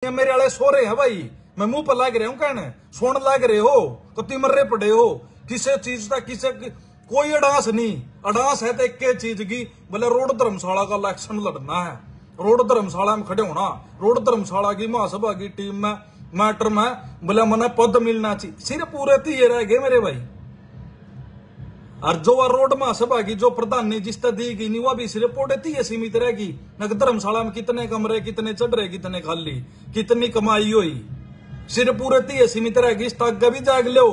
मेरे वाले सो रहे हैं भाई, मैं मुंह पर लाग रहे हूं, कहने सोन लाग रहे हो, कति मर्रे पड़े हो, किसे चीज का किसे कोई अड़ास नहीं। अड़ास है तो एक चीज की, बोले रोड धर्मशाला का इलेक्शन लड़ना है, रोड धर्मशाला में खड़े होना, रोड धर्मशाला की महासभा की टीम में मैटर में बोले मना पद मिलना चाहिए, सिर्फ पूरे तीन रह गए मेरे भाई। और जो रोड महासभा की जो प्रधान जिस दी गई नहीं, वह भी सिर्फ पोड़ती है सीमित रहेगी। न धर्मशाला में कितने कमरे, कितने चढ़ रहे, कितने खाली, कितनी कमाई हुई, सिर्फ पूरे तीन सीमित रहेगी। इस तक भी जाग लो,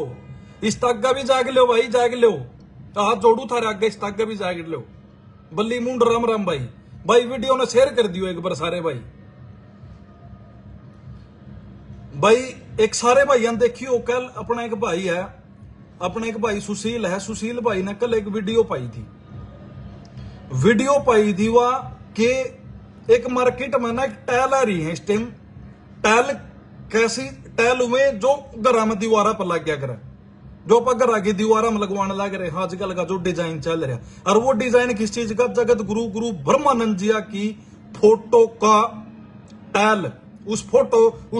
इस तक भी जाग लो भाई, जाग लो, हाथ जोड़ू थारे आगे, इस तक भी जाग लो। बल्ली मुंड राम राम भाई। भाई वीडियो ने शेयर कर दियो एक बार सारे भाई। भाई एक सारे भाई देखियो, कल अपना एक भाई है, अपने एक भाई सुशील है, सुशील भाई ने कल एक वीडियो पाई थी, वीडियो पाई थी वह के एक मार्केट में ना एक टैल आ रही है इस टाइम। टैल कैसी टैल हुए जो घरा में दीवारा पर लग गया करे, जो पर घरा की दीवारा में लगवाने लग रहे हैं आजकल का जो डिजाइन चल रहा है। और वो डिजाइन किस चीज का, जगत गुरु गुरु ब्रह्मानंद जी की फोटो का टैल, उस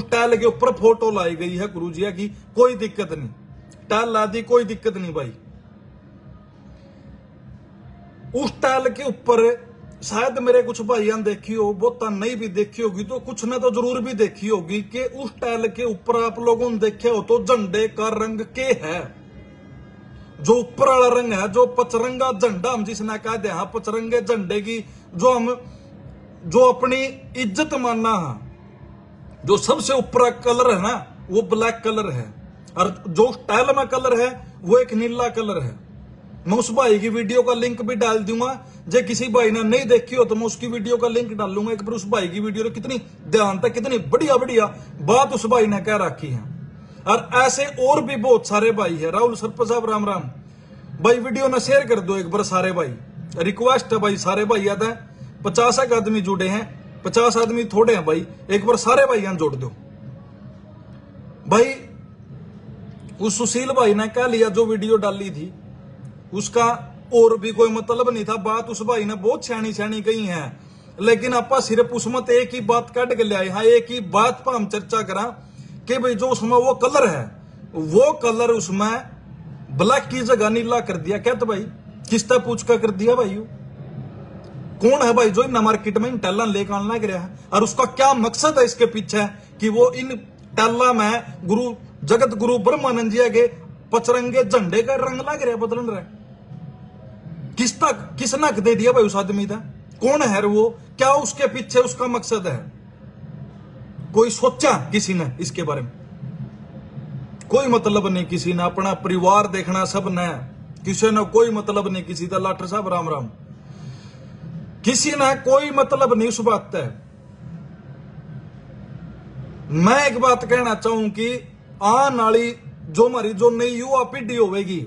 टैल के ऊपर फोटो लाई गई है गुरु जी की, कोई दिक्कत नहीं, टैल ला दी, कोई दिक्कत नहीं भाई। उस टैल के ऊपर शायद मेरे कुछ भाइयों देखी हो, बहुत नहीं भी देखी होगी तो कुछ ने तो जरूर भी देखी होगी कि उस टैल के ऊपर आप लोगों ने देखे हो तो झंडे का रंग के है, जो ऊपर वाला रंग है, जो पचरंगा झंडा हम जिसने कह दे, हाँ पचरंगे झंडे की जो हम जो अपनी इज्जत मानना है, जो सबसे ऊपर कलर है ना वो ब्लैक कलर है, और जो टैल में कलर है वो एक नीला कलर है। मैं उस भाई की वीडियो का लिंक भी डाल दूंगा, जो किसी भाई ने नहीं देखी हो तो मैं उसकी वीडियो का लिंक डाल लूंगा एक बार। उस भाई की वीडियो कितनी ध्यान तक, कितनी बढ़िया बढ़िया बात उस भाई ने कह रखी है। और ऐसे और भी बहुत सारे भाई है। राहुल सरपंच साहब राम राम भाई, वीडियो ने शेयर कर दो एक बार सारे भाई, रिक्वेस्ट है भाई सारे भाई। याद है 50 आदमी जुड़े हैं, 50 आदमी थोड़े हैं भाई, एक बार सारे भाई जोड़ दो भाई। उस सुशील भाई ने कह लिया जो वीडियो डाली थी उसका और भी कोई मतलब नहीं था, बात उस भाई ने बहुत छानी छानी कही है, लेकिन आपा सिर्फ उसमें तो एक ही बात काट के ले आए। हाँ एक ही बात पर हम चर्चा करा कि भाई जो उसमें वो कलर है, वो कलर उसमें ब्लैक की जगह नीला कर दिया। क्या तो भाई किसता पूछ कर दिया भाई, कौन है भाई जो इन मार्केट में इन टैला लेकर आना लग रहा है, और उसका क्या मकसद है इसके पीछे कि वो इन टैला में गुरु जगत गुरु ब्रह्मानंद जी के पचरंगे झंडे का रंग लग रहा है, बदल रहा है। किसने दे दिया भाई उस आदमी का, कौन है वो, क्या उसके पीछे उसका मकसद है, कोई सोचा किसी ने इसके बारे में? कोई मतलब नहीं, किसी ने अपना परिवार देखना सब ने, किसी ने कोई मतलब नहीं किसी का। लाठर साहब राम राम, किसी ने कोई मतलब नहीं उस बात है। मैं एक बात कहना चाहूं कि आने वाली जो हमारी जो नई युवा पीढ़ी होगी,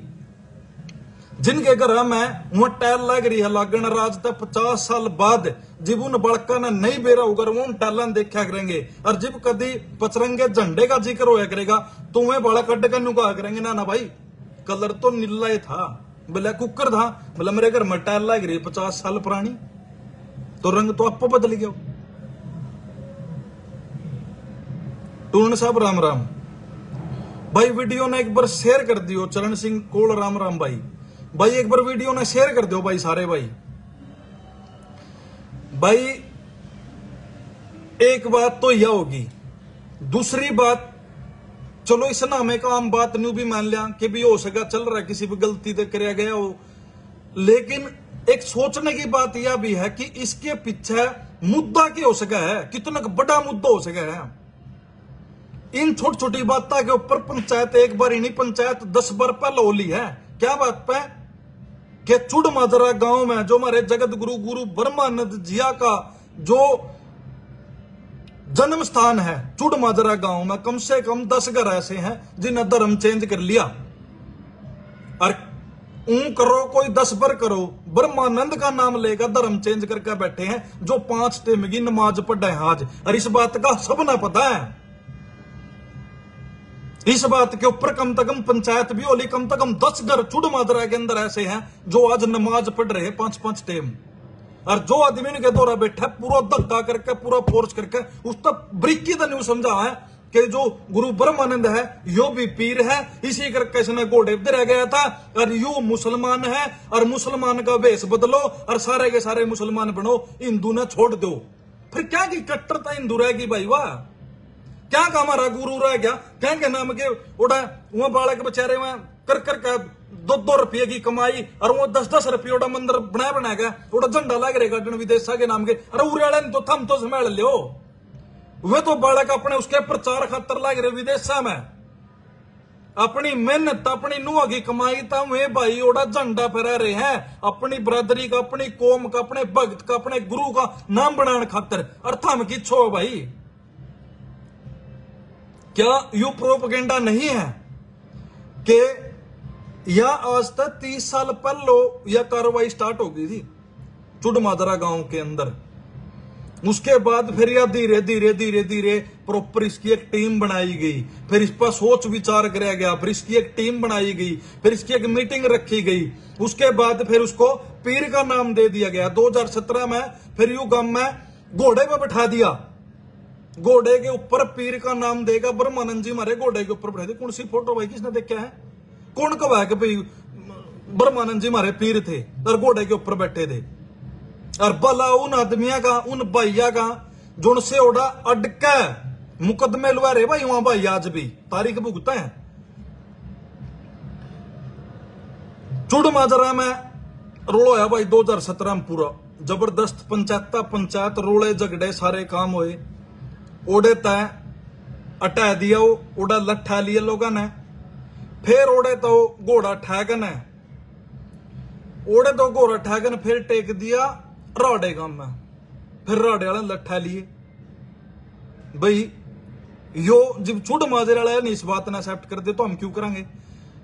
जिनके घर में वहां टैल लग रही है लागण राज तक 50 साल बाद जब उन बड़का ने नहीं बेरा होगा वो उन टैलन देखा करेंगे, और जब कभी पचरंगे झंडे का जिक्र होया करेगा तो वह बड़ा कट कर नुका करेंगे ना भाई कलर तो नीला ही था, बोले कुकर था, बोले मेरे घर में टैल लग रही है 50 साल पुरानी, तो रंग तो आपको बदल गया। टूर्ण साहब राम राम भाई, वीडियो ने एक बार शेयर कर दियो। चरण सिंह कोल राम राम भाई, भाई एक बार वीडियो ने शेयर कर दो भाई सारे भाई। भाई एक बात तो यह होगी, दूसरी बात चलो इस नाम एक आम बात न्यू भी मान लिया कि भी हो सका चल रहा है किसी भी गलती से कराया गया हो, लेकिन एक सोचने की बात यह भी है कि इसके पीछे मुद्दा क्या हो सका है, कितना बड़ा मुद्दा हो सका है। इन छोटी छोटी बातों के ऊपर पंचायत एक बार ही नहीं, पंचायत 10 बार पहले होली है। क्या बात पे कि चुड़ माजरा गांव में जो हमारे जगत गुरु गुरु ब्रह्मानंद जिया का जो जन्म स्थान है, चुड़ माजरा गांव में कम से कम 10 घर ऐसे हैं जिन्हें धर्म चेंज कर लिया, और करो कोई 10 बार करो, ब्रह्मानंद का नाम लेकर धर्म चेंज करके बैठे हैं, जो 5 टाइम की नमाज पढ़े आज। और इस बात का सबने पता है, इस बात के ऊपर कम से कम पंचायत भी होली, कम से कम 10 घर चुड़ माजरा के अंदर ऐसे हैं जो आज नमाज पढ़ रहे हैं 5-5 टाइम। और जो आदमी इनके दौरा बैठा पूरा धक्का करके पूरा फोर्स करके उस तक ब्रिकी तो नहीं समझा है कि जो गुरु ब्रह्मानंद है यो भी पीर है, इसी करके इसने घोड़े पे रह गया था और यू मुसलमान है और मुसलमान का वेश बदलो और सारे के सारे मुसलमान बनो, हिंदू ने छोड़ दो। फिर क्या की कट्टरता हिंदू रहेगी भाई? वाह क्या का हमारा गुरु रह गया क्या के नाम के उड़ा वहां बालक बेचारे वहां कर कर 2-2 रुपये की कमाई और वो 10-10 रुपये उड़ा मंदिर बना गया उड़ा झंडा लग रहेगा विदेशा के नाम के। अरे उरे वाले ने तो थम तो संभाल लियो, वे तो बालक अपने उसके प्रचार खातर लग रहे विदेशा में, अपनी मेहनत अपनी नुआ की कमाई था वे भाई ओड़ा झंडा फहरा रहे हैं अपनी बरादरी का, अपनी कौम का, अपने भक्त का, अपने गुरु का नाम बनाने खातर। और थम की छो भाई, क्या यू प्रोपेगेंडा नहीं है कि या आज तक 30 साल पहले यह कार्रवाई स्टार्ट हो गई थी चुड़मादरा गांव के अंदर। उसके बाद फिर यह धीरे धीरे धीरे धीरे प्रॉपर इसकी एक टीम बनाई गई, फिर इस पर सोच विचार कराया गया, फिर इसकी एक टीम बनाई गई, फिर इसकी एक मीटिंग रखी गई। उसके बाद फिर उसको पीर का नाम दे दिया गया। 2017 में फिर यू गम में घोड़े पर बैठा दिया, घोड़े के ऊपर पीर का नाम देगा। ब्रह्मानंद जी हमारे घोड़े के ऊपर बैठे थे। कौन सी फोटो भाई किसने देखा है? कौन कब है कि भाई ब्रह्मानंद जी हमारे पीर थे और घोड़े के ऊपर बैठे थे? और भला उन आदमिया का, उन भैया का जो से ओढ़ा अटका मुकदमे लुआ रहे भाई वहां भाई आज भी तारीख भुगता है। चुड़माजरा में रोलो है भाई 2017 में पूरा जबरदस्त पंचायत रोले झगड़े सारे काम हुए। ओडे तय अटा दिया ओडा लट्ठा लिया लोगों ने, फिर ओडे तो घोड़ा ठैगन है, ओडे तो घोड़ा ठैगन फिर टेक दिया राडे गांव में, फिर राडे वाले लट्ठा लिए भाई। यो जब छुड़ माजरे वाले नहीं इस बात ने एक्सेप्ट कर दे तो हम क्यों करेंगे?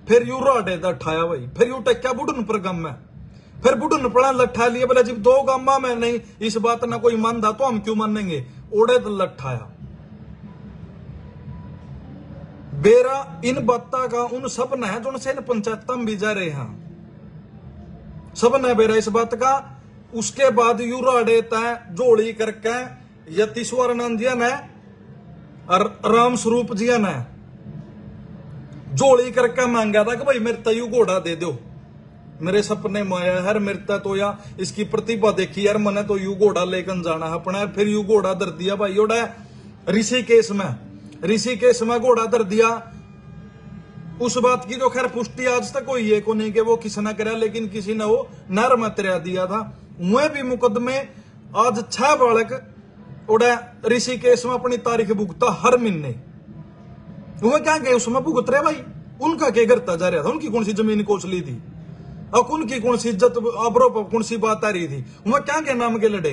फिर यू राडे का ठाया भाई, फिर यू टेक्या बुढ़न पर गम में, फिर बुढ़न पड़ा लट्ठा लिए। बोले जब 2 गामा में नहीं इस बात ना कोई मानता तो हम क्यों मानेंगे? ओडे तो लट्ठाया बेरा इन बातों का उन सब ने है जो से इन पंचायत में भी जा रहे हैं, सब ने बेरा इस बात का। उसके बाद यू राडे तय जोड़ी करके यतीश्वरानंद जी ने और राम स्वरूप जी ने जोड़ी करके मांगा था कि भाई मेरे तयू घोड़ा दे दो, मेरे सपने में आया है मेरे तो या इसकी प्रतिभा देखी यार मैंने तो यू घोड़ा लेकर जाना है अपना। फिर यू घोड़ा धर दिया भाई ओडा ऋषिकेश में घोड़ा धर दिया। उस बात की तो खैर पुष्टि आज तक हुई है को नहीं कि वो किसी ने करा, लेकिन किसी ने वो नहर में तैरा दिया था। वह भी मुकदमे आज 6 बालक ओडा ऋषिकेश में अपनी तारीख भुगता हर महीने। वह क्या गए उसमें भुगत रहे भाई, उनका क्या करता जा रहा था? उनकी कौन सी जमीन कोसली थी और उनकी कौन सी इज्जत आबरो पर कौन सी बात आ रही थी? वह क्या के नाम के लड़े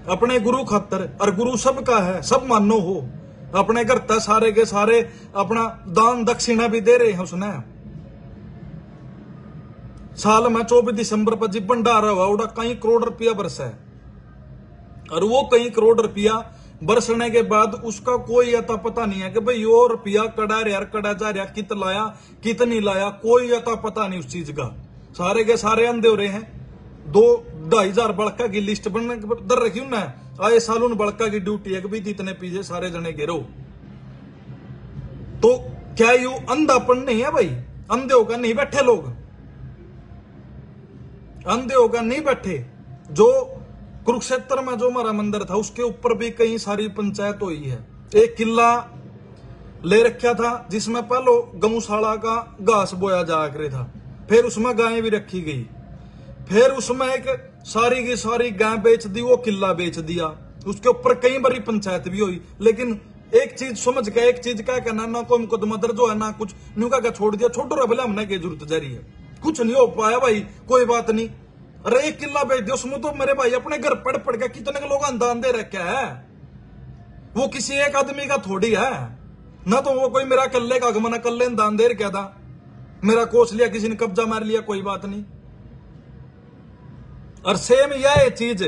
अपने गुरु खातर, और गुरु सबका है, सब मानो हो अपने घर तक सारे के सारे अपना दान दक्षिणा भी दे रहे हैं। उसने साल में 24 दिसंबर पर जी भंडारा हुआ उड़ा कई करोड़ रुपया बरस है, और वो कई करोड़ रुपया बरसने के बाद उसका कोई अता पता नहीं है कि भाई यो रुपया कड़ा यार कड़ा जा रहा, कित लाया कित नहीं लाया, कोई अता पता नहीं उस चीज का। सारे के सारे अंधे हो रहे हैं। 2-2.5 बड़का की लिस्ट बनने दर रखी उन्हें, आए साल उन बड़का की ड्यूटी है कि भाई इतने पीछे सारे जने गिरो। तो क्या यू अंधापन नहीं है भाई? अंधे होकर नहीं बैठे लोग, अंधे होकर नहीं बैठे। जो कुरुक्षेत्र में जो हमारा मंदिर था उसके ऊपर भी कई सारी पंचायत हुई है। एक किला ले रखा था जिसमें पहले गौशाला का घास बोया जा रहा था, फिर उसमें गायें भी रखी गई, फिर उसमें एक सारी की सारी गाय बेच दी, वो किला बेच दिया। उसके ऊपर कई बारी पंचायत भी हुई, लेकिन एक चीज समझ गया, एक चीज क्या कहना ना कोई मुकदमा दर्ज हो है ना कुछ न्यूका का छोड़ दिया, छोटो रहा भले हमने की जरूरत जा रही है, कुछ नहीं हो पाया भाई, कोई बात नहीं। अरे एक किला बेच दिया, उसमें तो मेरे भाई अपने घर पढ़ के कितने के लोग दान दे रखा है, वो किसी एक आदमी का थोड़ी है ना। तो वो कोई मेरा कल्ले का आगमन कल्ले ने दान दे रखा था, मेरा कोस लिया किसी ने कब्जा मार लिया, कोई बात नहीं। और सेम यह चीज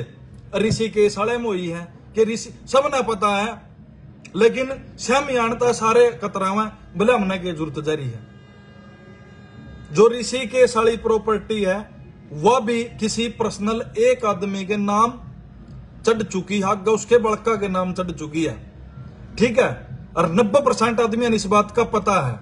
ऋषिकेश वाले में हुई है कि ऋषि सबने पता है, लेकिन श्याम जानता सारे कतरा में भले हमने की जरूरत जारी है। जो ऋषिकेश वाली प्रॉपर्टी है वह भी किसी पर्सनल एक आदमी के नाम चढ़ चुकी है, उसके बड़का के नाम चढ़ चुकी है, ठीक है। और 90% आदमी इस बात का पता है।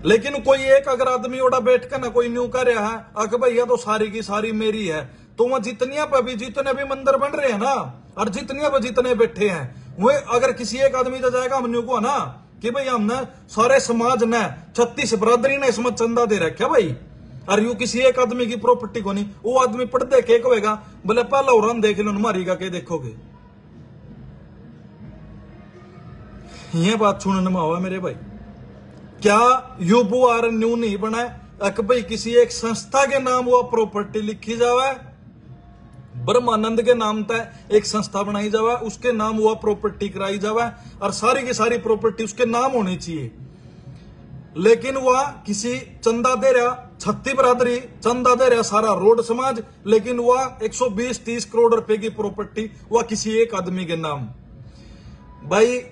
लेकिन कोई एक अगर आदमी ओड़ा बैठ कर ना कोई न्यू कर रहा है अक भैया तो सारी की सारी मेरी है, तो वह जितनिया पे भी जितने भी मंदिर बन रहे हैं ना, और जितनिया पे जितने बैठे हैं, वो अगर किसी एक आदमी तो जाएगा हम न्यू को ना कि भाई हमने सारे समाज ने 36 बरादरी ने इसमें चंदा दे रखा भाई, और यू किसी एक आदमी की प्रॉपर्टी को नहीं, वो आदमी पढ़ दे के कहेगा बोले पहला और देख लो मारीगा के देखोगे। ये बात सुनने में हुआ मेरे भाई, क्या यूबू आर न्यू नहीं बना अक भाई किसी एक संस्था के नाम वो प्रॉपर्टी लिखी जावे, ब्रह्मानंद के नाम तय एक संस्था बनाई जावे, उसके नाम वो प्रॉपर्टी कराई जावे, और सारी की सारी प्रॉपर्टी उसके नाम होनी चाहिए। लेकिन वह किसी चंदा दे रहा 36 बरादरी, चंदा दे रहा सारा रोड समाज, लेकिन वह 120-30 करोड़ रुपए की प्रॉपर्टी वह किसी एक आदमी के नाम। भाई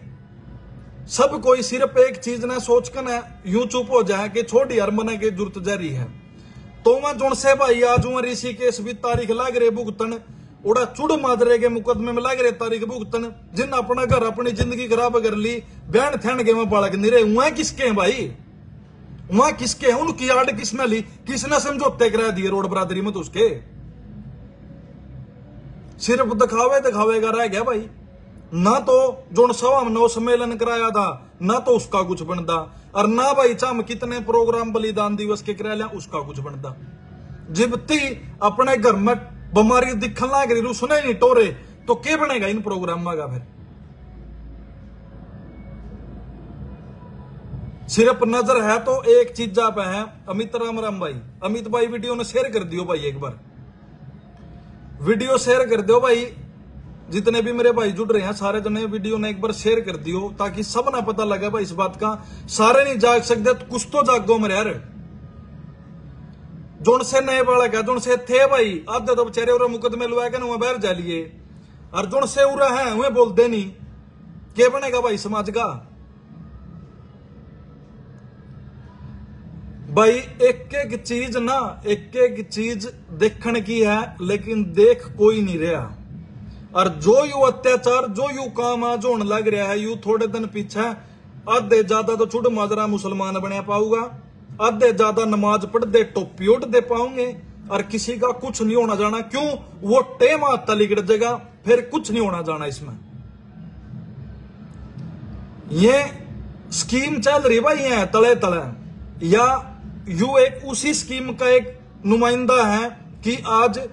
सब कोई सिर्फ एक चीज ना सोच कर ना यूं चुप हो जाए कि छोटी हर मना की जरूरत जारी है, तो मैं जोन से भाई आज ऋषिकेश भी तारीख लाग रहे भुगतन, उड़ा चुड़ मादरे के मुकदमे में लाग रहे तारीख भुगतन, जिन अपना घर अपनी जिंदगी खराब कर ली, बहन थैन के में बालक नहीं रहे, वहां किसके हैं भाई, वहां किसके हैं, उनकी आड़ किसने ली, किसने समझौते करा दिए रोड बरादरी में, तो उसके सिर्फ दिखावे दिखावे का रह गया भाई। ना तो जोन सवा में 9 सम्मेलन कराया था, ना तो उसका कुछ बनता, और ना भाई चाम कितने प्रोग्राम बलिदान दिवस के करा लिया उसका कुछ बनता। जिबती अपने घर में बीमारी दिखने लग रही सुने नहीं टोरे, तो क्या बनेगा इन प्रोग्राम का फिर। सिर्फ नजर है तो एक चीज आप है, अमित राम भाई, अमित भाई वीडियो ने शेयर कर दियो भाई, एक बार वीडियो शेयर कर दो भाई, जितने भी मेरे भाई जुड़ रहे हैं सारे जने वीडियो ने एक बार शेयर कर दियो, ताकि सब ना पता लगे भाई इस बात का। सारे नहीं जाग सकते तो कुछ तो जागो मेरे यार। जोन से नए बालक है, जोन से थे भाई आधे तो बेचारे और मुकदमे लुआ के ना बाहर जा लिए, और जोन से उरा है वह बोलते नहीं, क्या बनेगा भाई समाज का। भाई एक एक चीज ना एक एक चीज देखने की है, लेकिन देख कोई नहीं रहा। और जो यू अत्याचार जो यू काम आज होने लग रहा है, यू थोड़े दिन पीछे आधे ज्यादा तो छुड़ माजरा मुसलमान बने पाऊंगा, आधे ज्यादा नमाज पढ़ दे टोपी उठ दे पाऊंगे, और किसी का कुछ नहीं होना जाना। क्यों? वो टेम आता लिगड़ जाएगा, फिर कुछ नहीं होना जाना इसमें। ये स्कीम चल रही भाई है तले तले, या यू एक उसी स्कीम का एक नुमाइंदा है कि आज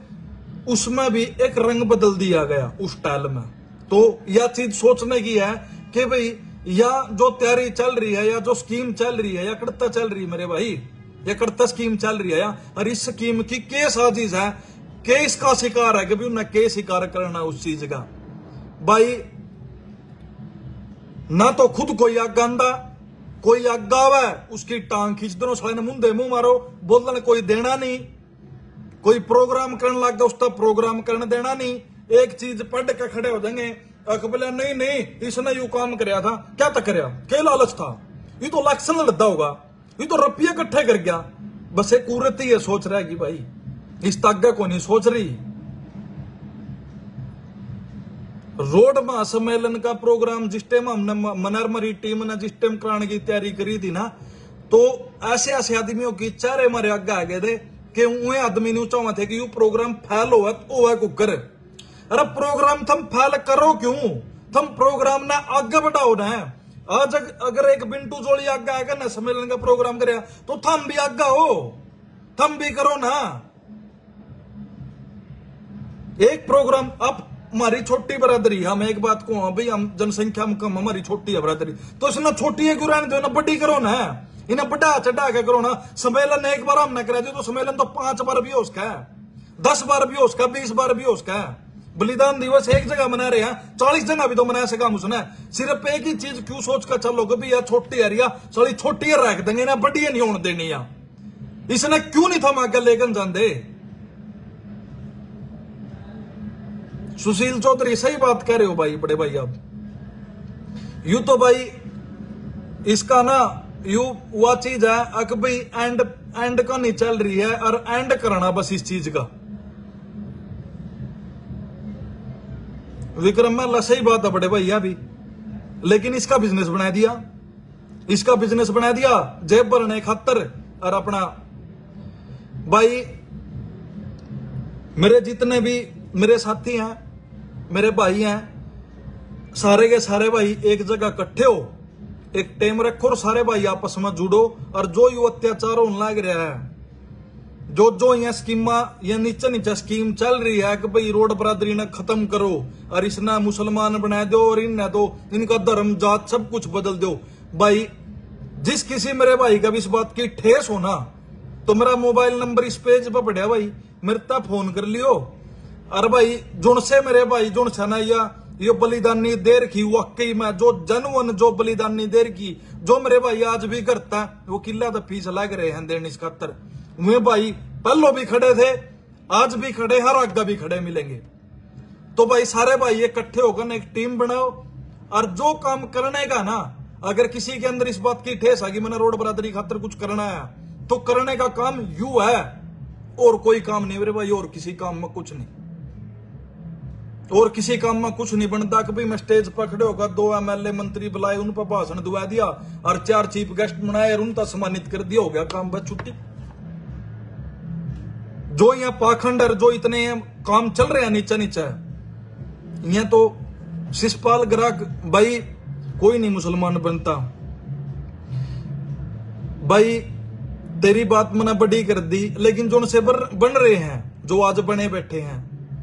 उसमें भी एक रंग बदल दिया गया उस टाइल में। तो यह चीज सोचने की है कि भाई या जो तैयारी चल रही है, या जो स्कीम चल रही है, या करता चल रही है मेरे भाई, या करता स्कीम चल रही है, या और इस स्कीम की के साजिश है, के इसका शिकार है कि भाई उन्हें के शिकार करना उस चीज का। भाई ना तो खुद कोई आग आंदा, कोई आगा है उसकी टांग खींच दो, साले ने मुंह दे मुंह मारो, बोलने कोई देना नहीं, कोई प्रोग्राम करने लग गया उसका प्रोग्राम करने देना नहीं। एक चीज पढ़ के खड़े हो जाएंगे, बोले नहीं नहीं इसने यू काम कराया था, क्या तक कराया, क्या लालच था, ये तो इलेक्शन लड़ता होगा, ये तो रुपये इकट्ठे कर गया। बस एक औरत ही ये सोच रहा है कि भाई इस तागा को नहीं सोच रही। रोड महासम्मेलन का प्रोग्राम जिस टाइम हमने मनरमरी टीम ने जिस टाइम कराने की तैयारी करी थी ना, तो ऐसे ऐसे आदमियों की चारे मारे आगे आ गए थे कि उन्हें आदमी नहीं चाहते थे कि यू प्रोग्राम फैल हो कुकर। अरे प्रोग्राम थम फैल करो क्यों, थम प्रोग्राम ना आगे बढ़ाओ ना। आज अगर एक बिंटू जोड़ी आगे आएगा ना सम्मेलन का प्रोग्राम करे, तो थम भी आगे हो, थम भी करो ना एक प्रोग्राम। अब हमारी छोटी बरादरी, हम एक बात को भाई हम जनसंख्या में कम, हमारी छोटी है बरादरी, तो इसने छोटी है क्यों रहने दो ना, बड़ी करो ना, इन्हें बढ़ा चढ़ा के करो ना। सम्मेलन एक बार हमने करा दिया तो सम्मेलन तो 5 बार भी हो उसका है, 10 बार भी हो उसका, 20 बार भी हो उसका है। बलिदान दिवस एक जगह मना रहे हैं, 40 जगह भी तो मना सका उसने। सिर्फ एक ही चीज क्यों सोच कर चलो कि यार छोटी एरिया साली छोटी रख देंगे ना, बड़ी नहीं होने देनी है। इसने क्यों नहीं थम आगे लेकर जाते। सुशील चौधरी सही बात कह रहे हो भाई, बड़े भाई आप। यू तो भाई इसका ना यू वह चीज है अक भाई एंड का नहीं चल रही है और एंड करना बस इस चीज का। विक्रम महला सही बात है बड़े भैया भी, लेकिन इसका बिजनेस बना दिया, इसका बिजनेस बना दिया जेब भरने खातर। और अपना भाई मेरे जितने भी मेरे साथी हैं, मेरे भाई हैं, सारे के सारे भाई एक जगह इकट्ठे हो, एक टेम रखो और सारे भाई आपस में जुड़ो। और जो यू अत्याचार होने लग रहा है, जो यहाँ स्कीमा ये नीचे नीचे स्कीम चल रही है कि भाई रोड बरादरी ने खत्म करो और इसने मुसलमान बना दो और इन्हें तो इनका धर्म जात सब कुछ बदल दो। भाई जिस किसी मेरे भाई का भी इस बात की ठेस होना तो मेरा मोबाइल नंबर इस पेज पर पड़ा भाई, मेरे तक फोन कर लियो। और भाई जुन से मेरे भाई जुन से ना ये बलिदानी देर की वाकई में जो जनवन जो बलिदानी देर की जो मेरे भाई आज भी करता वो किला तो फीस लग रहे हैं देने इस खातर। वे भाई पहलो भी खड़े थे, आज भी खड़े, हर आगे भी खड़े मिलेंगे। तो भाई सारे भाई इकट्ठे होकर एक टीम बनाओ और जो काम करने का ना, अगर किसी के अंदर इस बात की ठेस आ कि मैंने रोड बरादरी खातर कुछ करना है तो करने का काम यू है, और कोई काम नहीं मेरे भाई, और किसी काम में कुछ नहीं, और किसी काम में कुछ नहीं बनता कि भाई मैं स्टेज पर खड़े होगा 2 MLA मंत्री बुलाए उन पर भाषण दुआ दिया और 4 चीफ गेस्ट बनाए और उनका सम्मानित कर दिया, हो गया काम बस छुट्टी। जो यहाँ पाखंड और जो इतने काम चल रहे हैं नीचे नीचे, यहाँ तो शिषपाल ग्राहक भाई कोई नहीं मुसलमान बनता। भाई तेरी बात मैंने बड़ी कर दी, लेकिन जो उनसे बन रहे हैं, जो आज बने बैठे हैं,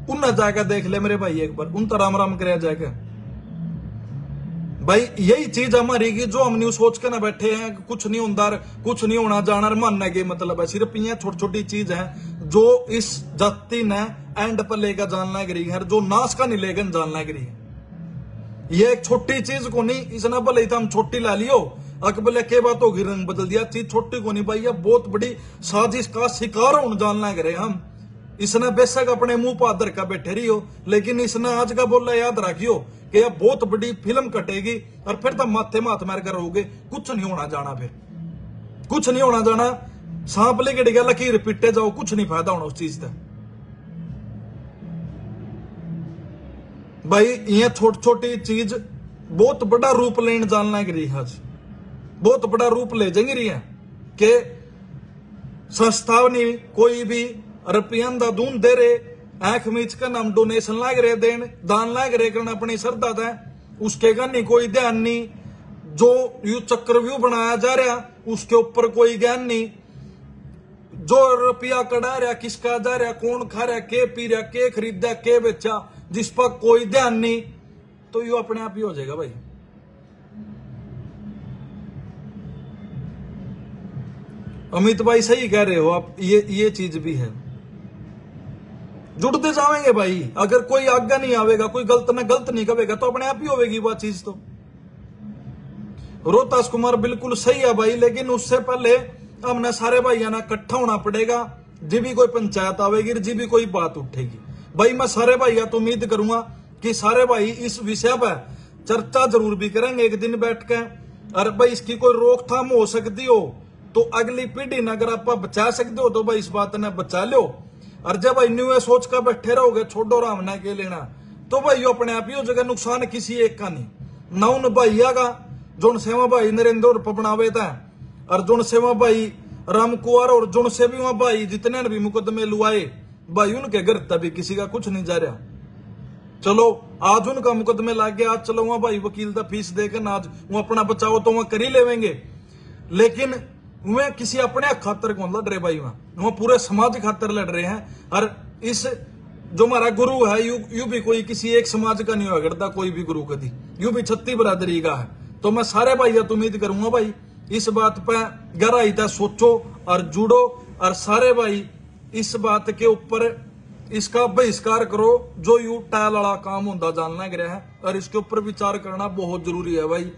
उन्हें जाकर देख ले मेरे भाई एक बार, उन तो राम राम करे जाकर। भाई यही चीज हमारी की जो हम न्यू सोच के ना बैठे हैं कि कुछ नहीं होता, कुछ नहीं होना जाना मानने के मतलब है। सिर्फ ये छोटी छोटी चीज है जो इस जाति ने एंड पर लेकर जानना करी है, जो नाश का नहीं लेकर जानना करी है। ये एक छोटी चीज को नहीं, इसने भले हम छोटी ला लियो अकबले के बात होगी रंग बदल दिया, चीज छोटी को नहीं भाई, ये बहुत बड़ी साजिश का शिकार होने जानना करे हम। इसने बेशक अपने मुंह पर आदर का बैठे रही हो, लेकिन इसने आज का बोला याद रखियो कि यह बहुत बड़ी फिल्म कटेगी और फिर तो माथे माथ मार कर रहोगे, कुछ नहीं होना जाना, फिर कुछ नहीं होना जाना, सांप लेके डिगा लकीर पिटे जाओ, कुछ नहीं फायदा होना उस चीज का। भाई ये छोटी छोटी चीज बहुत बड़ा रूप लेने जानना है रही, आज बहुत बड़ा रूप ले जाएंगे रही है कि संस्था नहीं कोई भी रुपया दा दून दे रहे, आंख मीच कर नाम डोनेशन लाग रहे देन, दान लाग रहे करना अपनी श्रद्धा था, उसके का नहीं कोई ध्यान नहीं। जो यू चक्रव्यूह बनाया जा रहा उसके ऊपर कोई ज्ञान नहीं, जो रुपया कड़ा रहा किसका जा रहा, कौन खा रहा, के पी रहा, के खरीदा, के बेचा, जिस पर कोई ध्यान नहीं, तो यू अपने आप ही हो जाएगा भाई। अमित भाई सही कह रहे हो आप, ये चीज भी है, जुड़ते जाएंगे भाई। अगर कोई आज्ञा नहीं आवेगा, कोई गलत ना गलत नहीं करेगा तो अपने आप ही होगी वह चीज। तो रोहतास कुमार बिल्कुल सही है भाई, लेकिन उससे पहले हमने सारे भाइयों ने इकट्ठा होना पड़ेगा। जी भी कोई पंचायत आवेगी, जी भी कोई बात उठेगी भाई, मैं सारे भाइयों तो उम्मीद करूंगा कि सारे भाई इस विषय पर चर्चा जरूर भी करेंगे एक दिन बैठ के। और भाई इसकी कोई रोकथाम हो सकती हो तो अगली पीढ़ी ने अगर आप बचा सकते हो तो भाई इस बात ने बचा लो। और जब भाई न्यू सोच कर बैठे रहोगे छोड़ो रामना के लेना, तो भाई यो अपने आप ही हो जाएगा, नुकसान किसी एक का नहीं ना। उन भैया का जोन सेवा भाई नरेंद्र बनावे था और जोन सेवा भाई राम कुआर और जोन से भी वहां भाई जितने भी मुकदमे लुआए भाई उनके घर तभी किसी का कुछ नहीं जा रहा। चलो आज उनका मुकदमे लाग गया, आज चलो वहां भाई वकील का फीस देकर आज वो अपना बचाओ तो वहां कर ही लेवेंगे, लेकिन वे किसी अपने खातर कौन लड़ रहे भाई, वहां पूरे समाज खातर लड़ रहे हैं। और इस जो हमारा गुरु है यू भी कोई किसी एक समाज का नहीं हुआ करता, कोई भी गुरु कभी यू भी छत्ती बरादरी का है। तो मैं सारे भाई तो उम्मीद करूंगा भाई इस बात पर गहराई तक सोचो और जुड़ो, और सारे भाई इस बात के ऊपर इसका बहिष्कार करो जो यू टाल वाला काम होता जानना गया है, और इसके ऊपर विचार करना बहुत जरूरी है भाई।